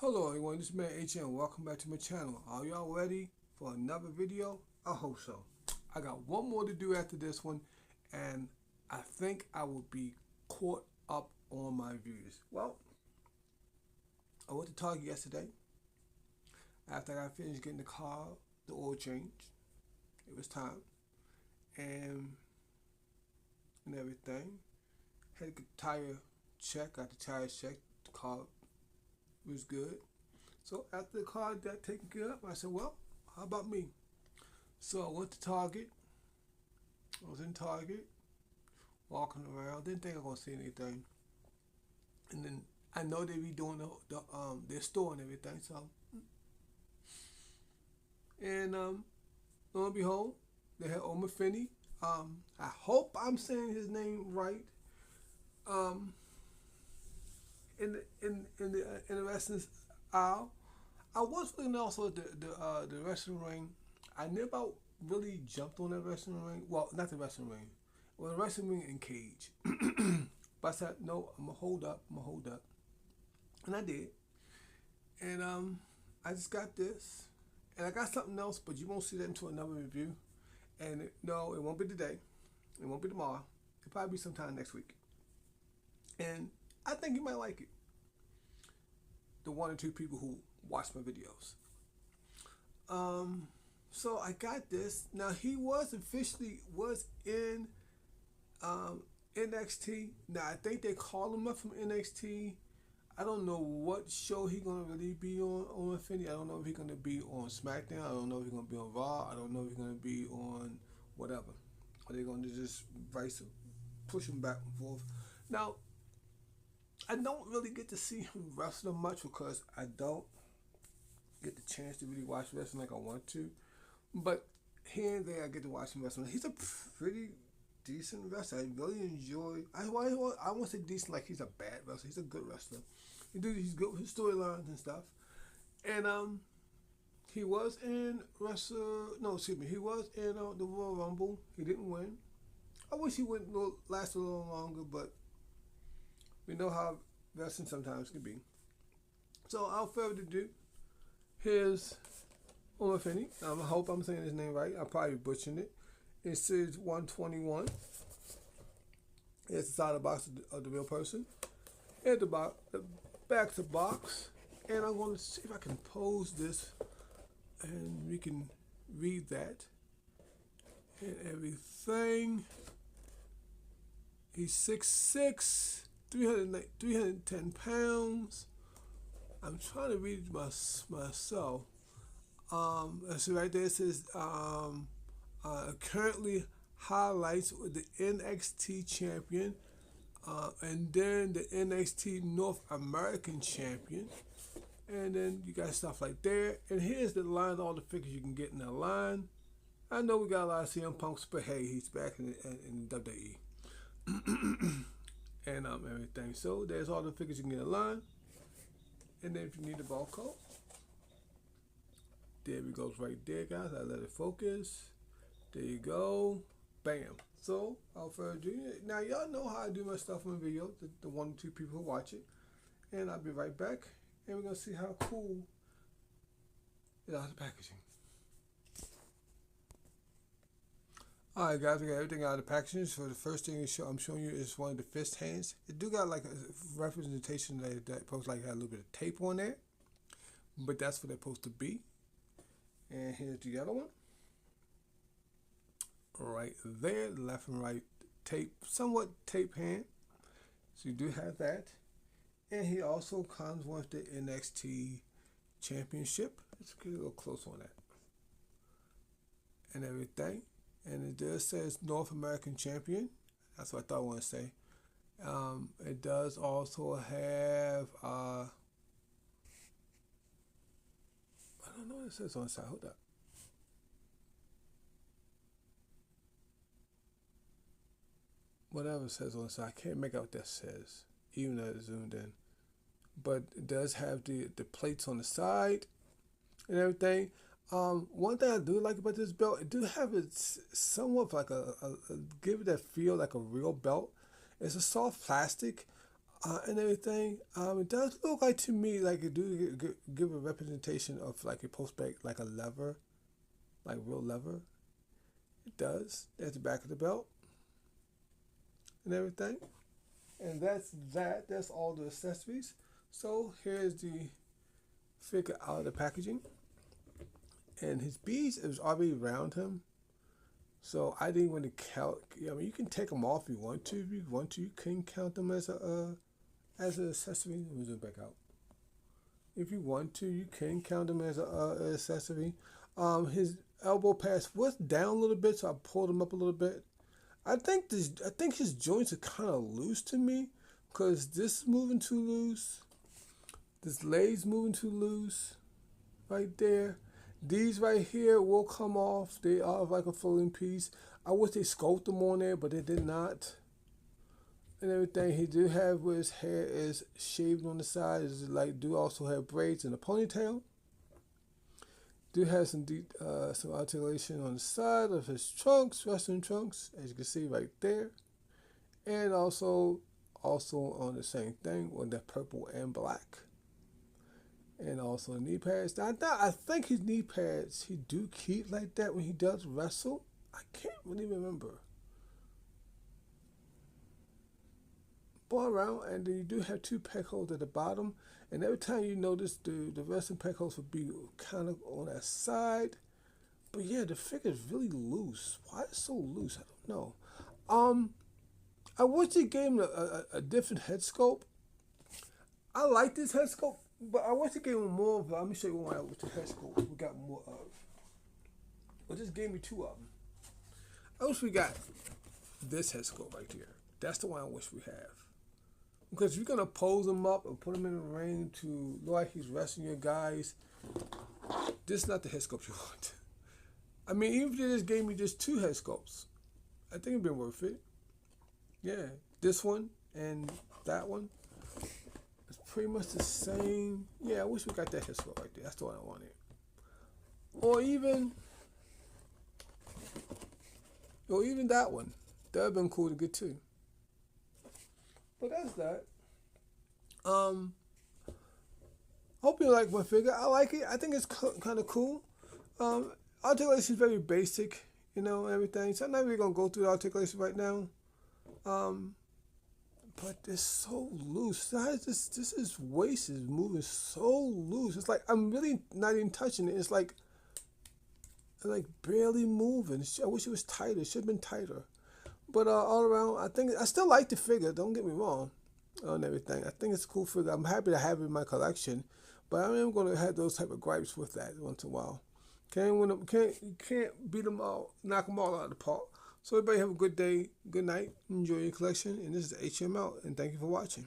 Hello everyone, this is man HM. Welcome back to my channel. Are y'all ready for another video? I hope so. I got one more to do after this one, and I think I will be caught up on my views. Well, I went to Target yesterday after I got finished getting the car, the oil change. It was time, and everything. Had to get the tire check, got the tires checked, the car was good. So after the car got taken care of, I said, well, how about me? So I went to Target. I was in Target, walking around. Didn't think I was gonna see anything. And then I know they be doing their store and everything. So lo and behold, they had Omar Finney. I hope I'm saying his name right. Um, in the wrestling aisle, I was looking also at the wrestling ring. I never really jumped on that wrestling ring. Well, not the wrestling ring. Well, the wrestling ring and cage. But I said, no, I'm gonna hold up. I'm gonna hold up, and I did. And I just got this, and I got something else, but you won't see that until another review. And no, it won't be today. It won't be tomorrow. It'll probably be sometime next week. And I think you might like it. The one or two people who watch my videos. So I got this. Now he was officially was in NXT. Now I think they called him up from NXT. I don't know what show he gonna really be on Infinity. I don't know if he's gonna be on SmackDown. I don't know if he's gonna be on Raw. I don't know if he's gonna be on whatever. Are they gonna just push him back and forth? Now I don't really get to see him wrestle much because I don't get the chance to really watch wrestling like I want to. But here and there, I get to watch him wrestle. He's a pretty decent wrestler. I really enjoy. I won't say decent like he's a bad wrestler. He's a good wrestler. He's good with his storylines and stuff. And he was in he was in the Royal Rumble. He didn't win. I wish he would last a little longer, but we know how wrestling sometimes can be. So without further ado, here's Omar Finney. I hope I'm saying his name right. I'm probably butchering it. It says 121. It's the side of the box of the real person. At the back of the box. And I'm going to see if I can pose this and we can read that and everything. He's 6'6", 310 pounds. I'm trying to read it myself. So right there it says currently highlights with the NXT champion, and then the NXT North American champion, and then you got stuff like there. And here's the line, all the figures you can get in the line. I know we got a lot of CM Punks, but hey, he's back in WWE. And everything. So there's all the figures you can get in line. And then if you need the barcode, there it goes right there, guys. I let it focus. There you go. Bam. So, without further ado, now y'all know how I do my stuff on video, the one or two people who watch it. And I'll be right back. And we're going to see how cool it is out of the packaging. Alright guys, we got everything out of the packaging. So the first thing I'm showing you is one of the fist hands. It do got like a representation that supposed like had a little bit of tape on there. But that's what they're supposed to be. And here's the other one. Right there, left and right tape, somewhat tape hand. So you do have that. And he also comes with the NXT Championship. Let's get a little close on that. And everything. And it does says North American Champion. That's what I thought I wanted to say. It does also have I don't know what it says on the side. Hold up. Whatever it says on the side, I can't make out what that says, even though it's zoomed in. But it does have the plates on the side and everything. One thing I do like about this belt, it do have it somewhat like a give it that feel like a real belt. It's a soft plastic. and everything. It does look like to me like it do give a representation of like a post back like a lever, like real lever. It does. There's the back of the belt and everything. And that's that. That's all the accessories. So here's the figure out of the packaging. And his beads is already around him. So I didn't want to count. I mean, you can take them off if you want to. If you want to, you can count them as an accessory. Let me zoom back out. If you want to, you can count them as an accessory. His elbow pads was down a little bit, so I pulled him up a little bit. I think his joints are kind of loose to me, cause this is moving too loose. This leg's moving too loose, right there. These right here will come off. They are like a floating piece. I wish they sculpted them on there, but they did not. And everything he do have where his hair is shaved on the side is like do also have braids and a ponytail. Do have some articulation on the side of his trunks, wrestling trunks, as you can see right there, and also on the same thing with that purple and black, and also knee pads. Now I think his knee pads he do keep like that when he does wrestle. I can't really remember. Ball around, and then you do have two peg holes at the bottom. And every time you notice the wrestling peg holes will be kind of on that side. But yeah, the figure is really loose. Why is it so loose? I don't know. I wish they gave him a different head sculpt. I like this head sculpt, but I wish they gave him more of. Let me show you one with the head sculpt we got more of. Well, just gave me two of them. I wish we got this head sculpt right here. That's the one I wish we have. Because if you're gonna pose him up and put him in the ring to look like he's wrestling your guys, this is not the head sculpt you want. I mean, even if they just gave me just two head sculpts, I think it'd been worth it. Yeah, this one and that one. It's pretty much the same. Yeah, I wish we got that head sculpt right there. That's the one I wanted. Or even that one. That'd have been cool to get too. But that's that. Hope you like my figure. I like it. I think it's kind of cool. Articulation is very basic, everything. So I'm not really gonna go through the articulation right now. But it's so loose. This waist is moving so loose. It's like I'm really not even touching it. It's like barely moving. I wish it was tighter. It should have been tighter. But all around, I still like the figure. Don't get me wrong, and everything. I think it's a cool figure. I'm happy to have it in my collection, but I am going to have those type of gripes with that once in a while. You can't beat them all, knock them all out of the park. So everybody have a good day, good night, enjoy your collection, and this is HM out, and thank you for watching.